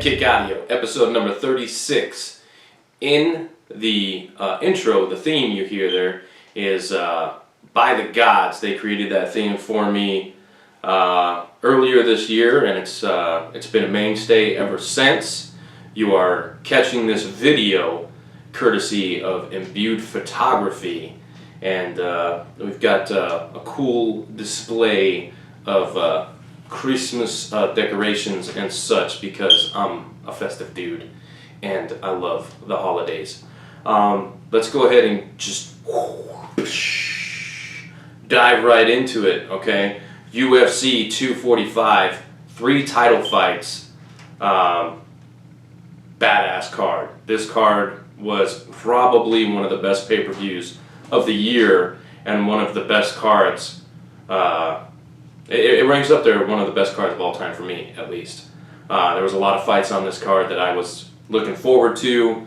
HeadKick Audio, episode number 36. In the intro, the theme you hear there is by the gods. They created that theme for me earlier this year, and it's been a mainstay ever since. You are catching this video courtesy of Imbued Photography, and we've got a cool display of Christmas decorations and such, because I'm a festive dude and I love the holidays. Let's go ahead and just dive right into it, okay? UFC 245, 3 title fights, badass card. This card was probably one of the best pay-per-views of the year and one of the best cards. It ranks up there, one of the best cards of all time for me, at least. There was a lot of fights on this card that I was looking forward to,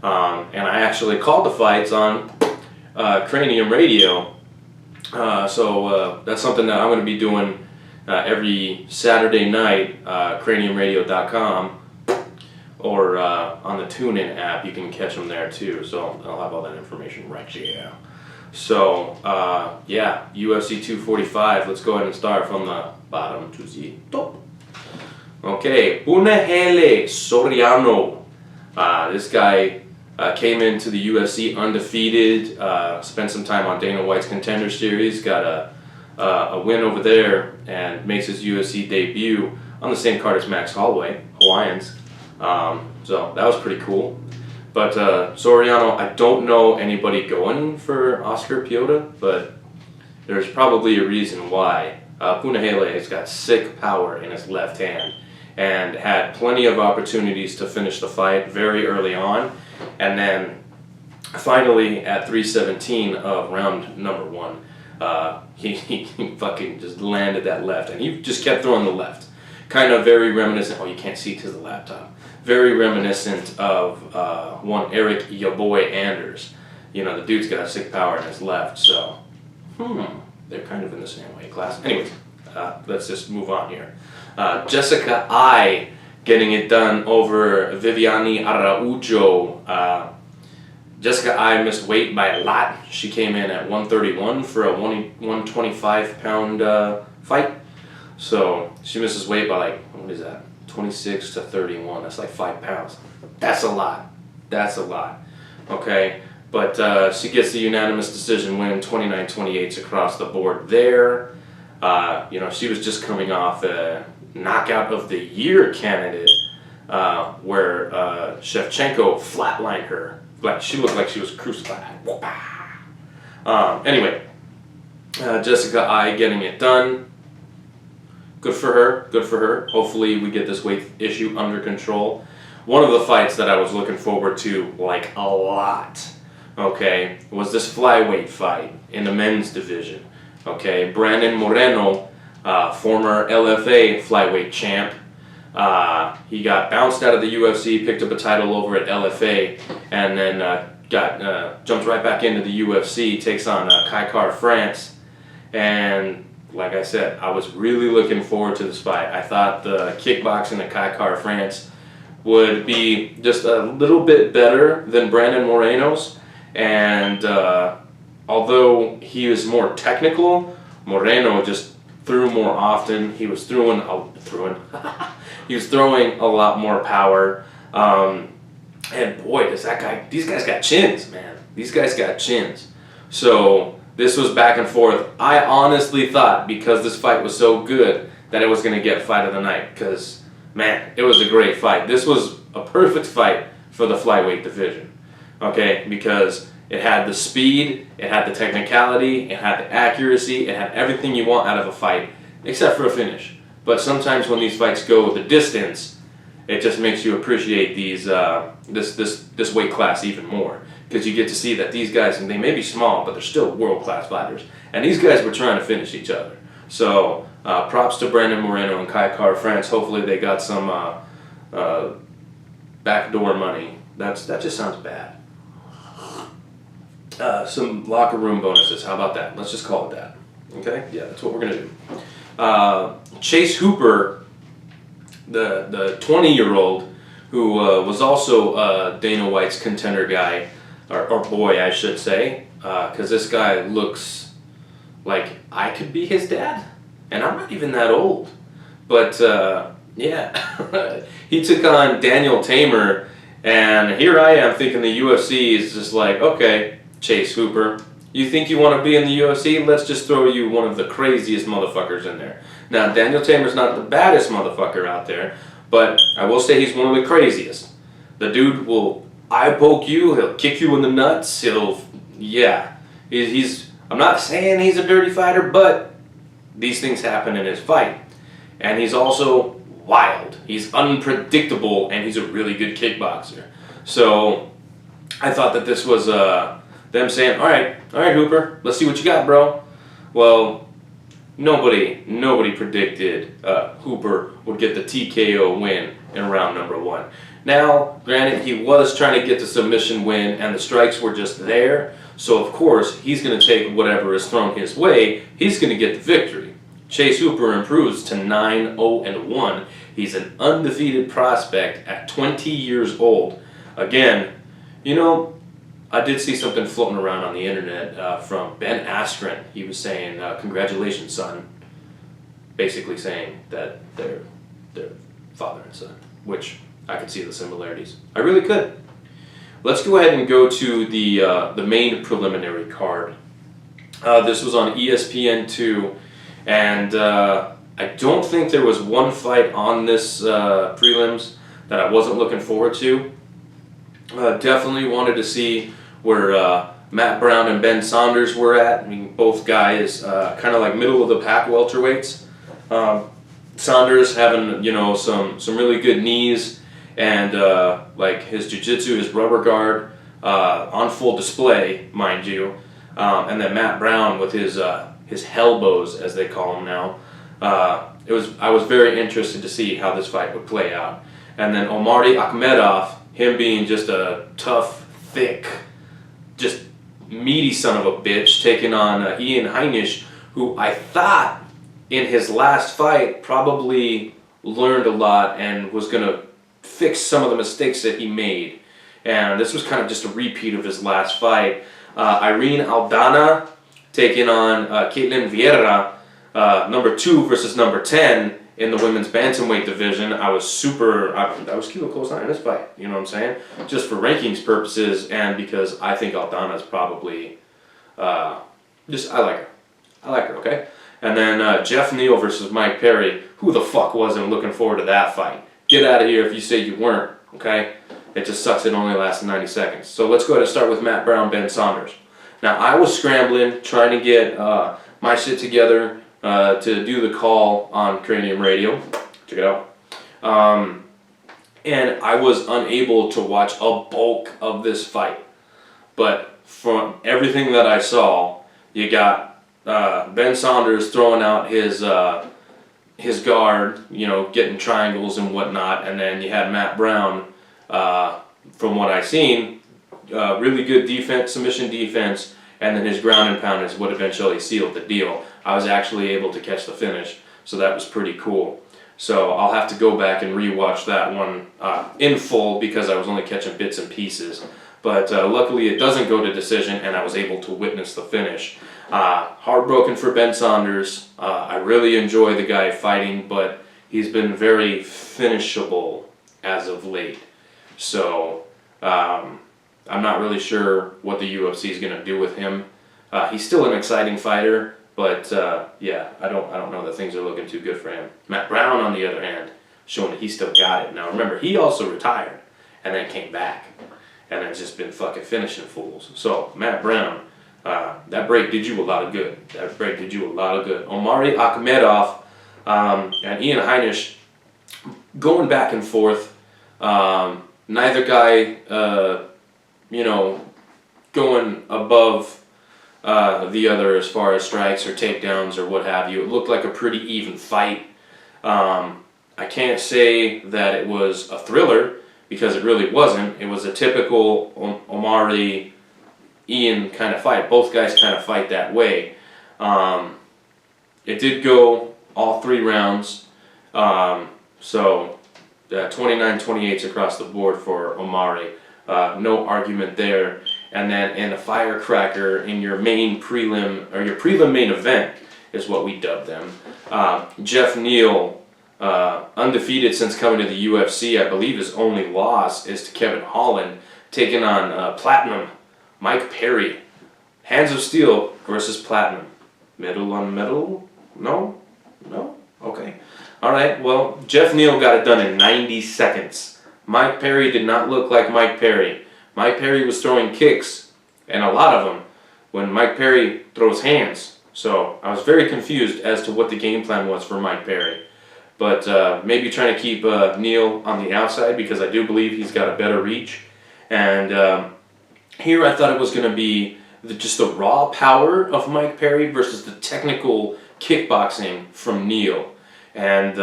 and I actually called the fights on Cranium Radio. So that's something that I'm going to be doing every Saturday night, craniumradio.com, or on the TuneIn app. You can catch them there too, so I'll have all that information right here. So, yeah, UFC 245, let's go ahead and start from the bottom to the top. Okay, Punahele Soriano. This guy came into the UFC undefeated, spent some time on Dana White's Contender Series, got a win over there, and makes his UFC debut on the same card as Max Holloway, Hawaiians. So that was pretty cool. But Soriano, I don't know anybody going for Oscar Piota, but there's probably a reason why. Punahele has got sick power in his left hand and had plenty of opportunities to finish the fight very early on. And then finally at 3:17 of round number 1, he fucking just landed that left, and he just kept throwing the left. Kind of very reminiscent, oh, you can't see to the laptop. Very reminiscent of one Eric Yaboy Anders. You know, the dude's got sick power in his left, so they're kind of in the same weight class. Anyways, let's just move on here. Jessica I getting it done over Viviane Araujo. Jessica I missed weight by a lot. She came in at 131 for a 125-pound fight. So she misses weight by, like, what is that? 26 to 31. That's like 5 pounds. That's a lot. That's a lot. Okay? But she gets the unanimous decision win, 29-28 across the board there. You know, she was just coming off a knockout of the year candidate where Shevchenko flatlined her. Like, she looked like she was crucified. Anyway, Jessica I getting it done. Good for her, good for her. Hopefully we get this weight issue under control. One of the fights that I was looking forward to, like, a lot, okay, was this flyweight fight in the men's division. Okay, Brandon Moreno, former LFA flyweight champ. He got bounced out of the UFC, picked up a title over at LFA, and then jumped right back into the UFC, takes on Kai France, and like I said, I was really looking forward to this fight. I thought the kickboxing of Kai France would be just a little bit better than Brandon Moreno's, and although he was more technical, Moreno just threw more often. He was throwing he was throwing a lot more power, and boy, does that guy! These guys got chins, man. These guys got chins. So this was back and forth. I honestly thought, because this fight was so good, that it was going to get fight of the night. Because, man, it was a great fight. This was a perfect fight for the flyweight division. Okay? Because it had the speed, it had the technicality, it had the accuracy, it had everything you want out of a fight, except for a finish. But sometimes when these fights go the distance, it just makes you appreciate these this weight class even more. Because you get to see that these guys, and they may be small, but they're still world-class fighters. And these guys were trying to finish each other. So props to Brandon Moreno and Kai France. Hopefully they got some backdoor money. That just sounds bad. Some locker room bonuses. How about that? Let's just call it that. Okay? Yeah, that's what we're going to do. Chase Hooper, the 20-year-old, who was also Dana White's contender guy, or boy, I should say, because this guy looks like I could be his dad, and I'm not even that old. But yeah, he took on Daniel Tamer, and here I am thinking the UFC is just like, okay, Chase Hooper, you think you want to be in the UFC? Let's just throw you one of the craziest motherfuckers in there. Now, Daniel Tamer's not the baddest motherfucker out there, but I will say he's one of the craziest. The dude will eye poke you, he'll kick you in the nuts, he's I'm not saying he's a dirty fighter, but these things happen in his fight. And he's also wild. He's unpredictable, and he's a really good kickboxer. So I thought that this was them saying, all right, Hooper, let's see what you got, bro. Well, nobody predicted Hooper would get the TKO win in round number 1. Now, granted, he was trying to get the submission win, and the strikes were just there. So, of course, he's going to take whatever is thrown his way. He's going to get the victory. Chase Hooper improves to 9-0-1. He's an undefeated prospect at 20 years old. Again, I did see something floating around on the internet from Ben Askren. He was saying, congratulations, son. Basically saying that they're father and son, which I could see the similarities. I really could. Let's go ahead and go to the main preliminary card. This was on ESPN2, and I don't think there was one fight on this prelims that I wasn't looking forward to. Definitely wanted to see where Matt Brown and Ben Saunders were at. I mean, both guys kind of like middle of the pack welterweights. Saunders having some really good knees, and like his jiu-jitsu, his rubber guard on full display, mind you. And then Matt Brown with his elbows, as they call them now. I was very interested to see how this fight would play out. And then Omari Akhmedov, him being just a tough, thick, just meaty son of a bitch, taking on Ian Heinisch, who I thought in his last fight probably learned a lot and was going to fix some of the mistakes that he made. And this was kind of just a repeat of his last fight. Irene Aldana taking on Caitlin Vieira, number 2 versus number 10 in the women's bantamweight division. I was keeping a close eye on this fight, you know what I'm saying? Just for rankings purposes, and because I think Aldana's probably, I like her, okay? And then Jeff Neal versus Mike Perry. Who the fuck wasn't looking forward to that fight? Get out of here if you say you weren't, okay? It just sucks it only lasted 90 seconds. So let's go ahead and start with Matt Brown, Ben Saunders. Now, I was scrambling, trying to get my shit together to do the call on Cranium Radio. Check it out. And I was unable to watch a bulk of this fight. But from everything that I saw, you got Ben Saunders throwing out his guard, getting triangles and whatnot, and then you had Matt Brown, from what I've seen, really good defense, submission defense, and then his ground and pound is what eventually sealed the deal. I was actually able to catch the finish, so that was pretty cool. So I'll have to go back and rewatch that one in full because I was only catching bits and pieces. But luckily it doesn't go to decision, and I was able to witness the finish. Heartbroken for Ben Saunders. I really enjoy the guy fighting, but he's been very finishable as of late. So I'm not really sure what the UFC is going to do with him. He's still an exciting fighter, but yeah, I don't know that things are looking too good for him. Matt Brown, on the other hand, showing that he still got it. Now remember, he also retired and then came back, and has just been fucking finishing fools. So Matt Brown, that break did you a lot of good. Omari Akhmedov and Ian Heinisch going back and forth. Neither guy, going above the other as far as strikes or takedowns or what have you. It looked like a pretty even fight. I can't say that it was a thriller because it really wasn't. It was a typical Omari Ian kind of fight. Both guys kind of fight that way. It did go all 3 rounds. So 29-28 across the board for Omari. No argument there. And then in a firecracker in your main prelim, or your prelim main event is what we dubbed them. Jeff Neal, undefeated since coming to the UFC. I believe his only loss is to Kevin Holland, taking on Platinum Mike Perry. Hands of Steel versus Platinum. Middle on middle? No? No? Okay. Alright, well, Jeff Neal got it done in 90 seconds. Mike Perry did not look like Mike Perry. Mike Perry was throwing kicks, and a lot of them, when Mike Perry throws hands. So I was very confused as to what the game plan was for Mike Perry. But maybe trying to keep Neal on the outside, because I do believe he's got a better reach. And here I thought it was going to be just the raw power of Mike Perry versus the technical kickboxing from Neal. And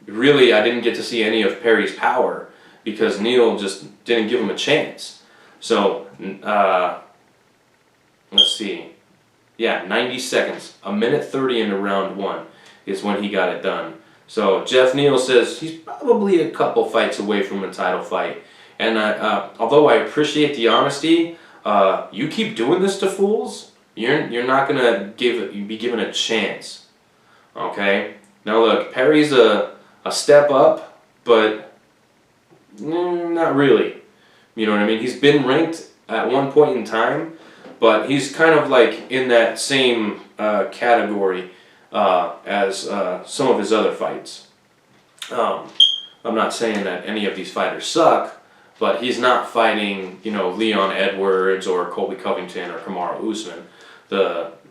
really, I didn't get to see any of Perry's power because Neal just didn't give him a chance. So, let's see. Yeah, 90 seconds. 1:30 into round 1 is when he got it done. So, Jeff Neal says he's probably a couple fights away from a title fight. And although I appreciate the honesty, you keep doing this to fools, you're not going to be given a chance. Okay? Now look, Perry's a step up, but not really. You know what I mean? He's been ranked at one point in time, but he's kind of like in that same category as some of his other fights. I'm not saying that any of these fighters suck, but he's not fighting, Leon Edwards or Colby Covington or Kamaru Usman,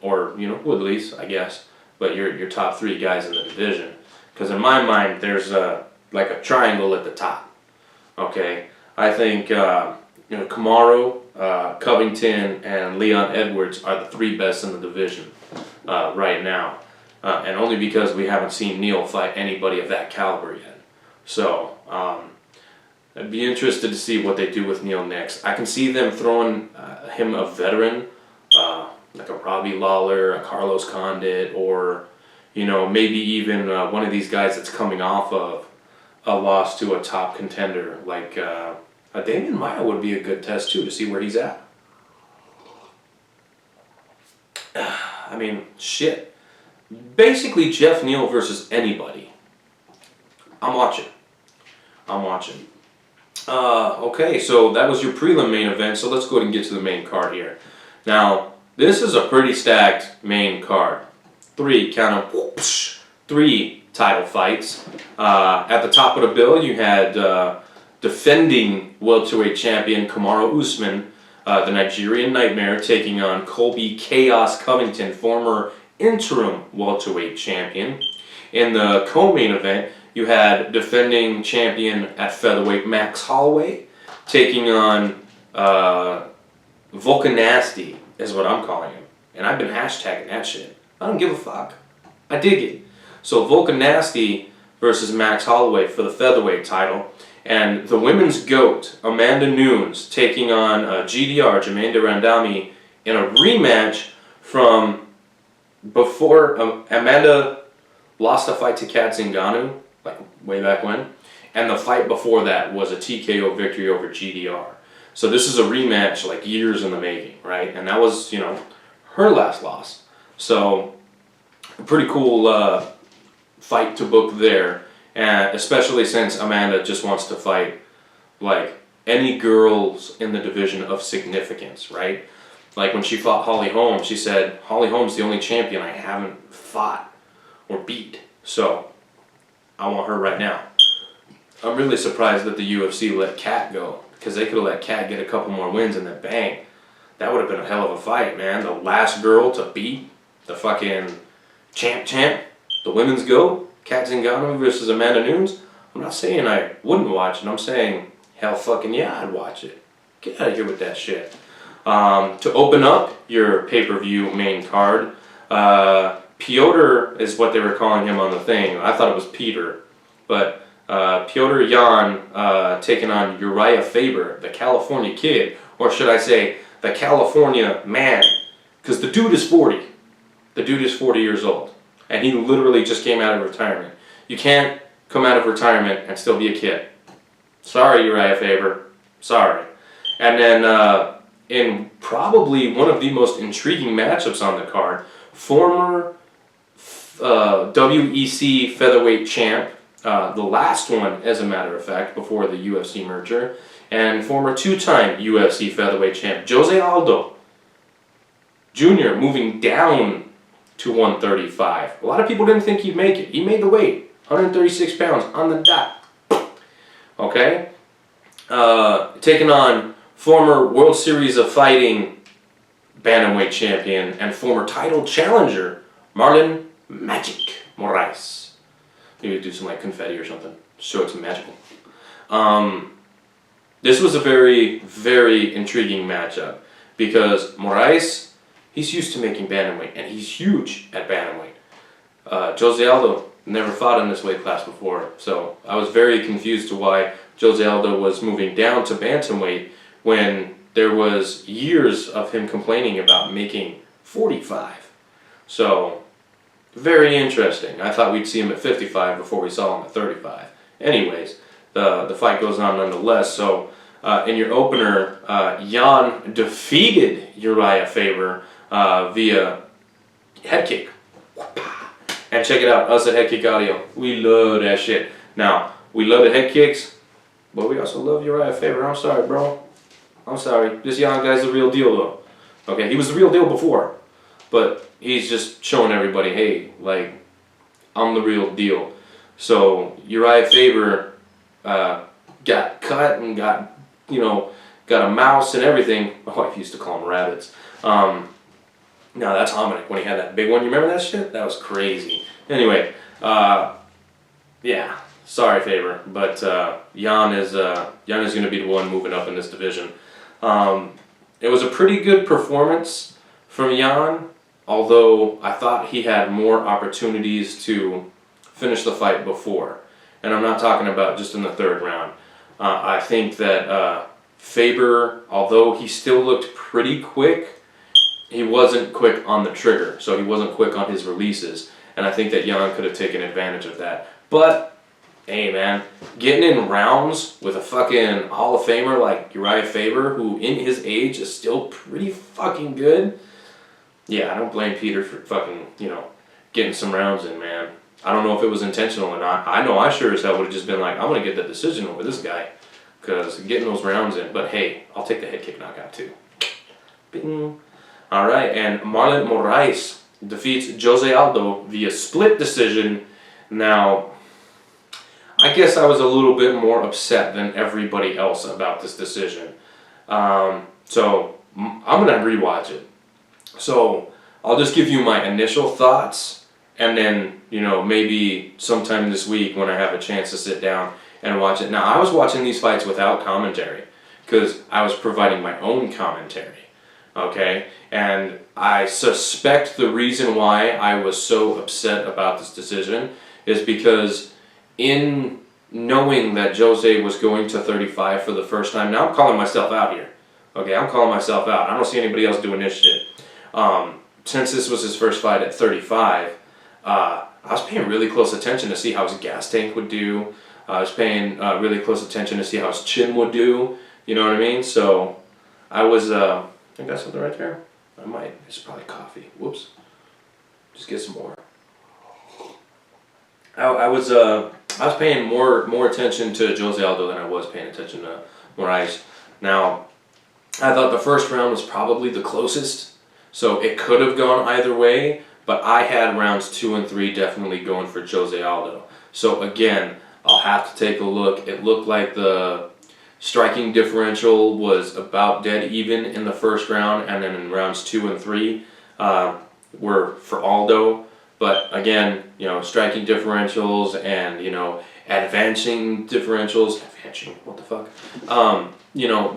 or Woodley's, I guess. But your top 3 guys in the division, because in my mind there's like a triangle at the top. Okay, I think Kamaru, Covington, and Leon Edwards are the 3 best in the division right now, and only because we haven't seen Neal fight anybody of that caliber yet. So I'd be interested to see what they do with Neal next. I can see them throwing him a veteran, like a Robbie Lawler, a Carlos Condit, or maybe even one of these guys that's coming off of a loss to a top contender, like Damian Maia would be a good test too to see where he's at. I mean, shit. Basically, Jeff Neal versus anybody. I'm watching. Okay, so that was your prelim main event, so let's go ahead and get to the main card here. Now, this is a pretty stacked main card. 3 title fights. At the top of the bill, you had defending welterweight champion Kamaru Usman, the Nigerian Nightmare, taking on Colby Chaos Covington, former interim welterweight champion. In the co-main event, you had defending champion at featherweight Max Holloway, taking on Volkanasty, is what I'm calling him. And I've been hashtagging that shit. I don't give a fuck. I dig it. So Volkanasty versus Max Holloway for the featherweight title. And the women's GOAT, Amanda Nunes, taking on GDR, Jermaine Durandamy, in a rematch from before Amanda lost a fight to Kat Zingano, like way back when. And the fight before that was a TKO victory over GDR. So this is a rematch like years in the making, right? And that was, her last loss. So a pretty cool fight to book there. And especially since Amanda just wants to fight like any girls in the division of significance, right? Like when she fought Holly Holm, she said, Holly Holm's the only champion I haven't fought or beat. So I want her right now. I'm really surprised that the UFC let Kat go, because they could have let Kat get a couple more wins and then bang. That would have been a hell of a fight, man. The last girl to beat the fucking champ, the women's GOAT, Kat Zingano versus Amanda Nunes. I'm not saying I wouldn't watch it. I'm saying, hell fucking yeah, I'd watch it. Get out of here with that shit. To open up your pay-per-view main card, Piotr is what they were calling him on the thing. I thought it was Peter. But Piotr Jan taking on Uriah Faber, the California Kid. Or should I say, the California man. Because the dude is 40. The dude is 40 years old. And he literally just came out of retirement. You can't come out of retirement and still be a kid. Sorry, Uriah Faber. Sorry. And then in probably one of the most intriguing matchups on the card, former WEC featherweight champ, the last one, as a matter of fact, before the UFC merger, and former two-time UFC featherweight champ, Jose Aldo Jr., moving down to 135. A lot of people didn't think he'd make it. He made the weight, 136 pounds on the dot. Okay? Taking on former World Series of Fighting bantamweight champion and former title challenger, Marlon Magic Moraes. Maybe do some like confetti or something. Show it some magical. This was a very, very intriguing matchup because Moraes, he's used to making bantamweight and he's huge at bantamweight. Jose Aldo never fought in this weight class before, so I was very confused to why Jose Aldo was moving down to bantamweight when there was years of him complaining about making 45. So, very interesting. I thought we'd see him at 55 before we saw him at 35. Anyways, the fight goes on nonetheless. So, in your opener, Jan defeated Uriah Faber via HeadKick. And check it out, us at HeadKick Audio, we love that shit. Now, we love the head kicks, but we also love Uriah Faber. I'm sorry, bro. I'm sorry. This young guy's the real deal, though. Okay, he was the real deal before, but he's just showing everybody, hey, like, I'm the real deal. So Uriah Faber got cut and got, got a mouse and everything. My wife used to call them rabbits. No, that's Hominic when he had that big one. You remember that shit? That was crazy. Anyway, yeah. Sorry, Faber, but Jan is going to be the one moving up in this division. It was a pretty good performance from Jan, although I thought he had more opportunities to finish the fight before. And I'm not talking about just in the third round. I think that Faber, although he still looked pretty quick, he wasn't quick on the trigger, so he wasn't quick on his releases. And I think that Jan could have taken advantage of that. But hey man, getting in rounds with a fucking Hall of Famer like Uriah Faber, who in his age is still pretty fucking good. Yeah, I don't blame Peter for fucking, getting some rounds in, man. I don't know if it was intentional or not. I know I sure as hell would have just been like, I'm going to get the decision over this guy. Because getting those rounds in. But hey, I'll take the head kick knockout too. Bing. Alright, and Marlon Moraes defeats Jose Aldo via split decision. Now, I guess I was a little bit more upset than everybody else about this decision. So I'm going to rewatch it. So I'll just give you my initial thoughts, and then, maybe sometime this week when I have a chance to sit down and watch it. Now, I was watching these fights without commentary because I was providing my own commentary. Okay? And I suspect the reason why I was so upset about this decision is because in knowing that Jose was going to 35 for the first time, now I'm calling myself out here. Okay, I'm calling myself out. I don't see anybody else doing this shit. Since this was his first fight at 35, I was paying really close attention to see how his gas tank would do. I was paying really close attention to see how his chin would do. You know what I mean? So I was, I got something right there? I might. It's probably coffee. Whoops. Just get some more. I was paying more attention to Jose Aldo than I was paying attention to Moraes. Now, I thought the first round was probably the closest, so it could have gone either way, but I had rounds 2 and 3 definitely going for Jose Aldo. So again, I'll have to take a look. It looked like the striking differential was about dead even in the first round, and then in rounds 2 and 3 were for Aldo. But again, striking differentials and, advancing differentials. Advancing, what the fuck?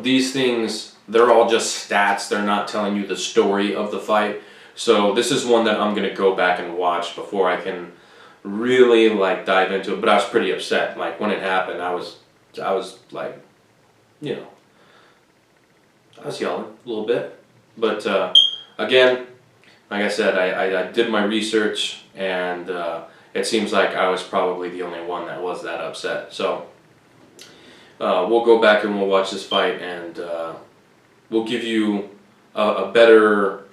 These things, they're all just stats. They're not telling you the story of the fight. So this is one that I'm going to go back and watch before I can really, dive into it. But I was pretty upset. When it happened, I was like, I was yelling a little bit. But, again, like I said, I did my research, and it seems like I was probably the only one that was that upset. So we'll go back and we'll watch this fight, and we'll give you a better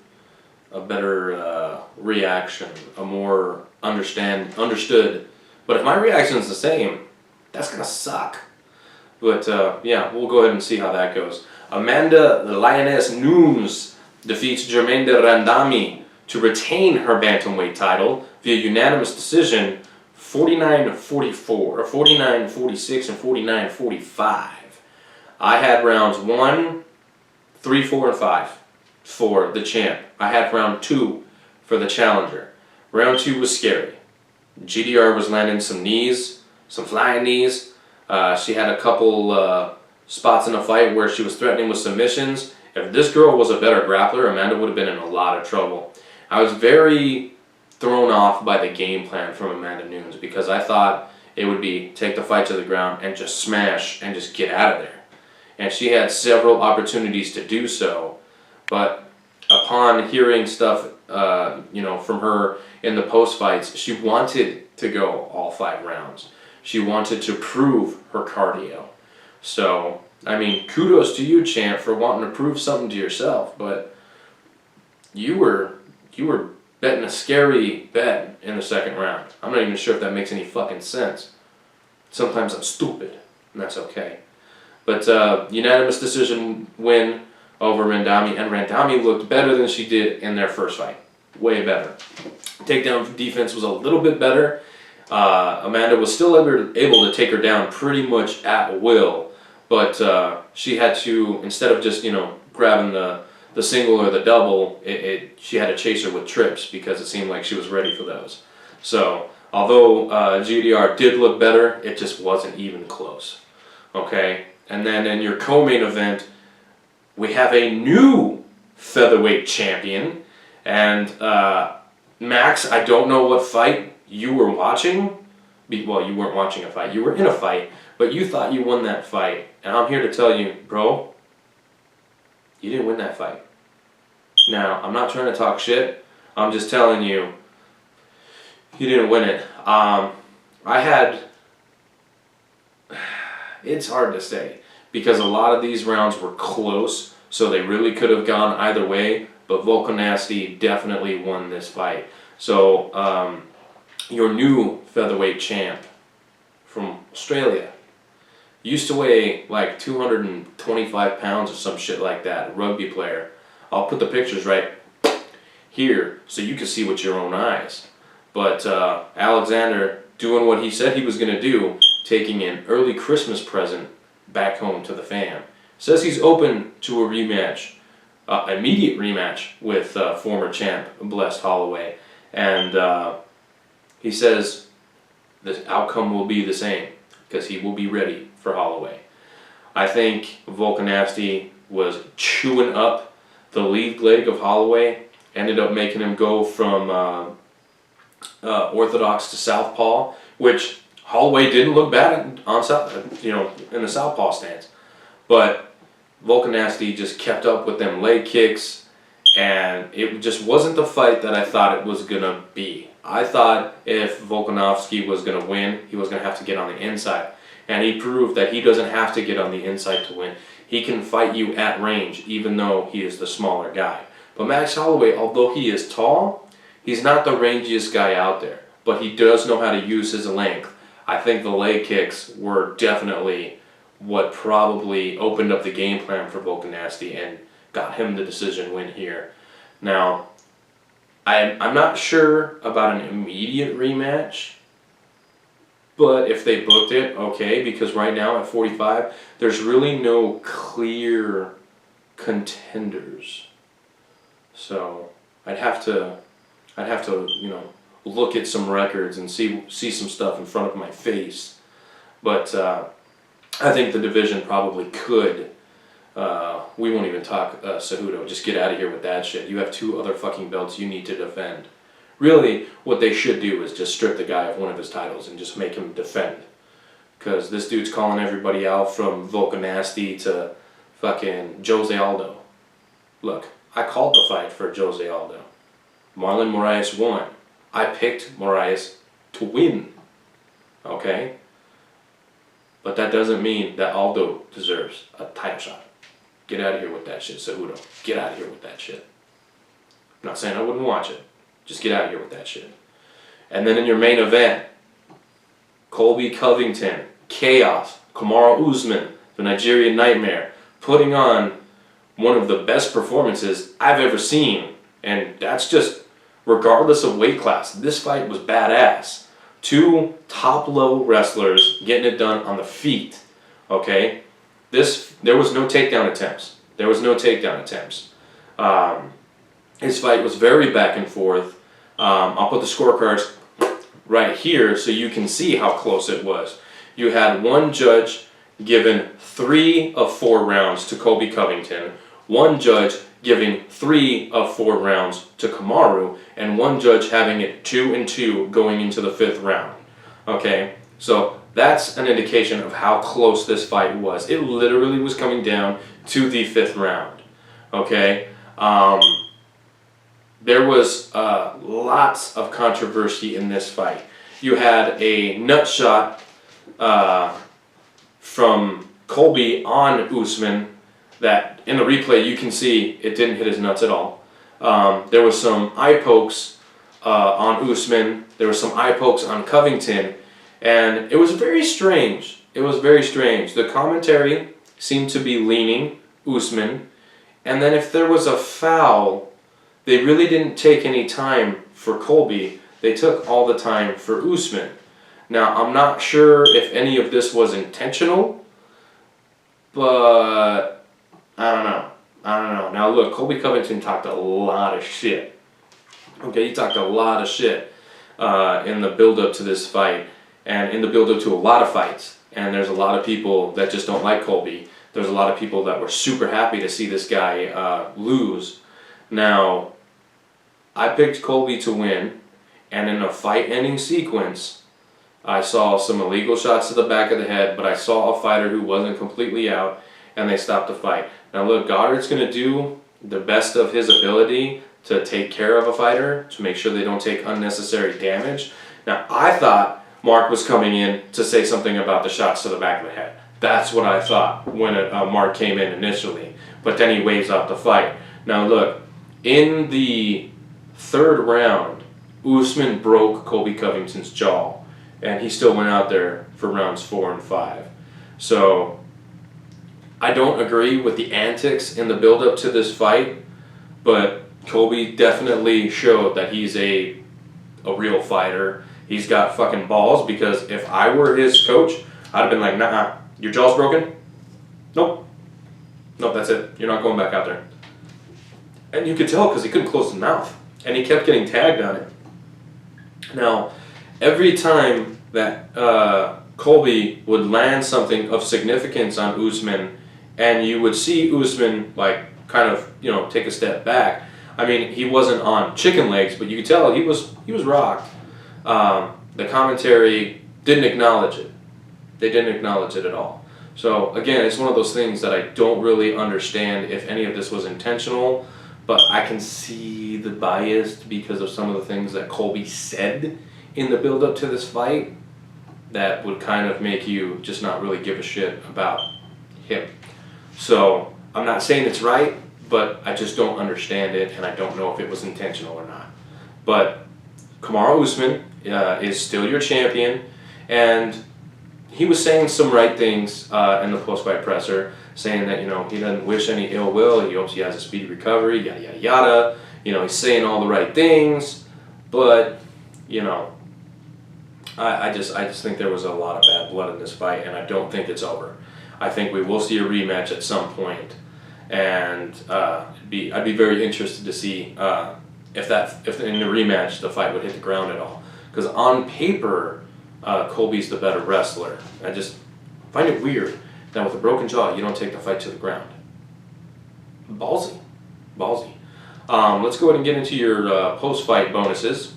reaction, a more understood. But if my reaction is the same, that's gonna suck. But yeah, we'll go ahead and see how that goes. Amanda the Lioness Nunes defeats Germaine de Randami to retain her bantamweight title via unanimous decision, 49-44, or 49-46, and 49-45. I had rounds 1, 3, 4, and 5 for the champ. I had round 2 for the challenger. Round 2 was scary. GDR was landing some knees, some flying knees. She had a couple spots in the fight where she was threatening with submissions. If this girl was a better grappler, Amanda would have been in a lot of trouble. I was very thrown off by the game plan from Amanda Nunes because I thought it would be take the fight to the ground and just smash and just get out of there. And she had several opportunities to do so, but upon hearing stuff from her in the post fights, she wanted to go all 5 rounds. She wanted to prove her cardio. So, I mean, kudos to you, champ, for wanting to prove something to yourself, but you were betting a scary bet in the second round. I'm not even sure if that makes any fucking sense. Sometimes I'm stupid, and that's okay. But unanimous decision win over Randami, and Randami looked better than she did in their first fight. Way better. Takedown defense was a little bit better. Amanda was still able to take her down pretty much at will, but she had to, instead of just grabbing the single or the double, she had to chase her with trips because it seemed like she was ready for those. So although GDR did look better, it just wasn't even close. Okay, and then in your co-main event, we have a new featherweight champion, and Max, I don't know what fight you were watching. Well, you weren't watching a fight, you were in a fight, but you thought you won that fight, and I'm here to tell you, bro, you didn't win that fight. Now, I'm not trying to talk shit, I'm just telling you, you didn't win it. It's hard to say, because a lot of these rounds were close, so they really could have gone either way, but Volkanovski definitely won this fight. So, your new featherweight champ from Australia used to weigh like 225 pounds or some shit like that, a rugby player. I'll put the pictures right here so you can see with your own eyes. But Alexander doing what he said he was going to do, taking an early Christmas present back home to the fam. Says he's open to a rematch, immediate rematch with former champ Blessed Holloway. And he says the outcome will be the same because he will be ready for Holloway. I think Volkanovski was chewing up the lead leg of Holloway, ended up making him go from orthodox to southpaw, which Holloway didn't look bad on in the southpaw stance, but Volkanovski just kept up with them leg kicks, and it just wasn't the fight that I thought it was gonna be. I thought if Volkanovski was gonna win, he was gonna have to get on the inside, and he proved that he doesn't have to get on the inside to win. He can fight you at range, even though he is the smaller guy. But Max Holloway, although he is tall, he's not the rangiest guy out there, but he does know how to use his length. I think the leg kicks were definitely what probably opened up the game plan for Volkanovski and got him the decision win here. Now, I'm not sure about an immediate rematch, but if they booked it, okay, because right now at 45, there's really no clear contenders. So I'd have to look at some records and see some stuff in front of my face. But I think the division probably could. We won't even talk Cejudo. Just get out of here with that shit. You have 2 other fucking belts you need to defend. Really, what they should do is just strip the guy of one of his titles and just make him defend. Because this dude's calling everybody out from Volkanovski to fucking Jose Aldo. Look, I called the fight for Jose Aldo. Marlon Moraes won. I picked Moraes to win, okay? But that doesn't mean that Aldo deserves a title shot. Get out of here with that shit, Cejudo. Get out of here with that shit. I'm not saying I wouldn't watch it. Just get out of here with that shit. And then in your main event, Colby Covington, Chaos, Kamaru Usman, the Nigerian Nightmare, putting on one of the best performances I've ever seen. And that's just regardless of weight class. This fight was badass. Two top-low wrestlers getting it done on the feet, okay? There was no takedown attempts. There was no takedown attempts. His fight was very back and forth. I'll put the scorecards right here so you can see how close it was. You had one judge giving 3 of 4 rounds to Colby Covington, one judge giving 3 of 4 rounds to Kamaru, and one judge having it 2-2 going into the 5th round. Okay, so that's an indication of how close this fight was. It literally was coming down to the 5th round. Okay, there was lots of controversy in this fight. You had a nut shot from Colby on Usman that in the replay you can see it didn't hit his nuts at all. There was some eye pokes on Usman. There was some eye pokes on Covington. And it was very strange. It was very strange. The commentary seemed to be leaning Usman. And then if there was a foul, they really didn't take any time for Colby. They took all the time for Usman. Now, I'm not sure if any of this was intentional, but I don't know. Now look, Colby Covington talked a lot of shit. Okay, he talked a lot of shit in the build-up to this fight and in the build-up to a lot of fights. And there's a lot of people that just don't like Colby. There's a lot of people that were super happy to see this guy lose. Now, I picked Colby to win, and in a fight-ending sequence, I saw some illegal shots to the back of the head, but I saw a fighter who wasn't completely out, and they stopped the fight. Now look, Goddard's going to do the best of his ability to take care of a fighter, to make sure they don't take unnecessary damage. Now, I thought Mark was coming in to say something about the shots to the back of the head. That's what I thought when Mark came in initially, but then he waves out the fight. Now look, in the 3rd round, Usman broke Colby Covington's jaw, and he still went out there for rounds 4 and 5. So I don't agree with the antics in the build-up to this fight, but Colby definitely showed that he's a real fighter. He's got fucking balls, because if I were his coach, I'd have been like, nah, your jaw's broken? Nope, that's it. You're not going back out there. And you could tell because he couldn't close his mouth, and he kept getting tagged on it. Now, every time that Colby would land something of significance on Usman, and you would see Usman like kind of, take a step back. I mean, he wasn't on chicken legs, but you could tell he was rocked. The commentary didn't acknowledge it. They didn't acknowledge it at all. So again, it's one of those things that I don't really understand if any of this was intentional, but I can see the bias because of some of the things that Colby said in the build-up to this fight that would kind of make you just not really give a shit about him. So I'm not saying it's right, but I just don't understand it, and I don't know if it was intentional or not. But Kamaru Usman is still your champion, and he was saying some right things in the post-fight presser, saying that, he doesn't wish any ill will, he hopes he has a speedy recovery, yada, yada, yada. He's saying all the right things, but, I just think there was a lot of bad blood in this fight, and I don't think it's over. I think we will see a rematch at some point, and I'd be very interested to see if in the rematch the fight would hit the ground at all. Because on paper, Colby's the better wrestler. I just find it weird that with a broken jaw, you don't take the fight to the ground. Ballsy. Let's go ahead and get into your post-fight bonuses.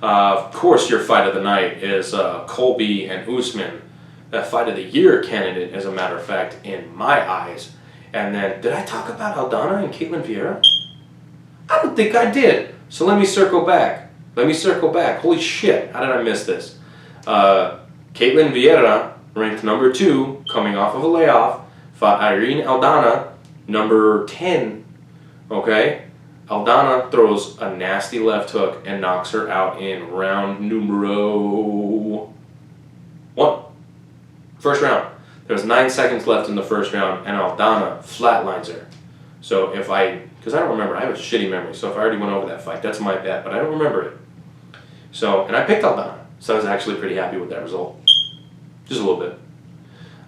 Of course, your fight of the night is Colby and Usman. That fight of the year candidate, as a matter of fact, in my eyes. And then, did I talk about Aldana and Caitlin Vieira? I don't think I did. So let me circle back. let me circle back. Holy shit, how did I miss this? Caitlin Vieira, ranked number 2, coming off of a layoff, fought Irene Aldana, number 10. Okay? Aldana throws a nasty left hook and knocks her out in round numero 1. First round. There's 9 seconds left in the first round, and Aldana flatlines her. So because I don't remember, I have a shitty memory, so if I already went over that fight, that's my bad, but I don't remember it. So, and I picked Aldana, so I was actually pretty happy with that result. Just a little bit.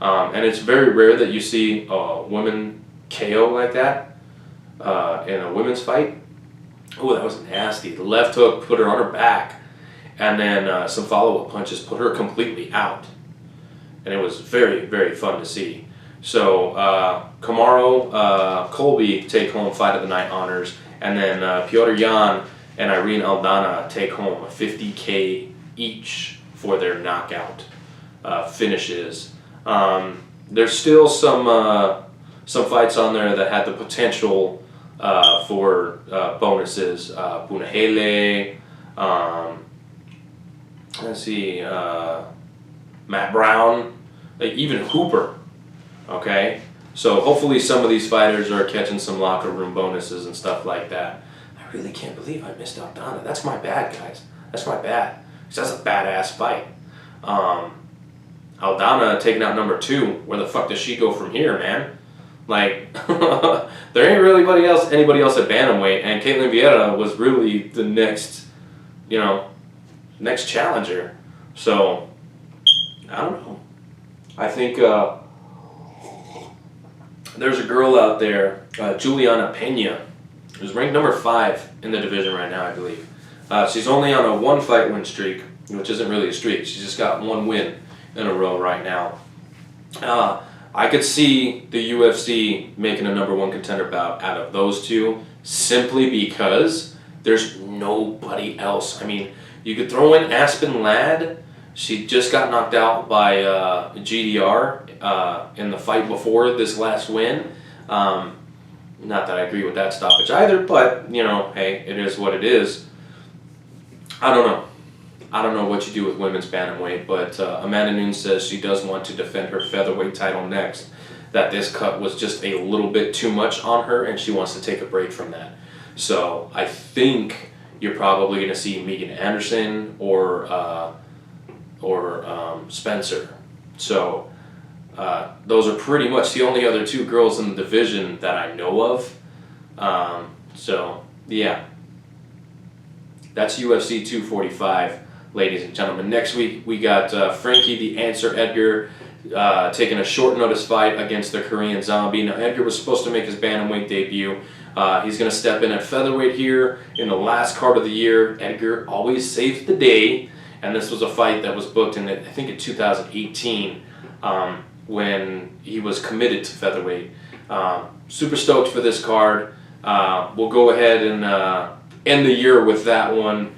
And it's very rare that you see a woman KO like that in a women's fight. Oh, that was nasty. The left hook put her on her back, and then some follow-up punches put her completely out. And it was very, very fun to see. So, Kamaru Colby take home Fight of the Night honors, and then Piotr Jan and Irene Aldana take home $50K each for their knockout finishes. There's still some fights on there that had the potential for bonuses. Punahele, let's see, Matt Brown, even Hooper. Okay, so hopefully some of these fighters are catching some locker room bonuses and stuff like that. I really can't believe I missed Aldana. That's my bad, guys. That's my bad. Because that's a badass fight. Aldana taking out number 2. Where the fuck does she go from here, man? Like, there ain't really anybody else at bantamweight, and Caitlin Vieira was really the next challenger. So, I don't know. I think there's a girl out there, Juliana Pena, who's ranked number 5 in the division right now, I believe. She's only on a 1-fight win streak, which isn't really a streak. She's just got 1 win in a row right now. I could see the UFC making a number 1 contender bout out of those 2 simply because there's nobody else. I mean, you could throw in Aspen Ladd. She just got knocked out by GDR in the fight before this last win. Not that I agree with that stoppage either, but, hey, it is what it is. I don't know. I don't know what you do with women's bantamweight, but Amanda Nunes says she does want to defend her featherweight title next, that this cut was just a little bit too much on her, and she wants to take a break from that. So I think you're probably going to see Megan Anderson or Spencer. So those are pretty much the only other 2 girls in the division that I know of. So, yeah. That's UFC 245, ladies and gentlemen. Next week, we got Frankie the Answer Edgar taking a short notice fight against the Korean Zombie. Now, Edgar was supposed to make his bantamweight debut. He's going to step in at featherweight here in the last card of the year. Edgar always saves the day. And this was a fight that was booked in, I think, in 2018 when he was committed to featherweight. Super stoked for this card. We'll go ahead and end the year with that one.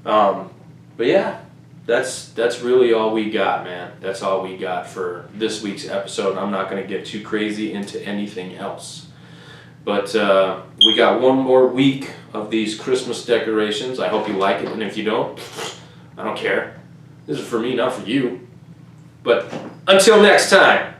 But yeah, that's really all we got, man. That's all we got for this week's episode. I'm not going to get too crazy into anything else. But we got one more week of these Christmas decorations. I hope you like it, and if you don't, I don't care. This is for me, not for you. But until next time,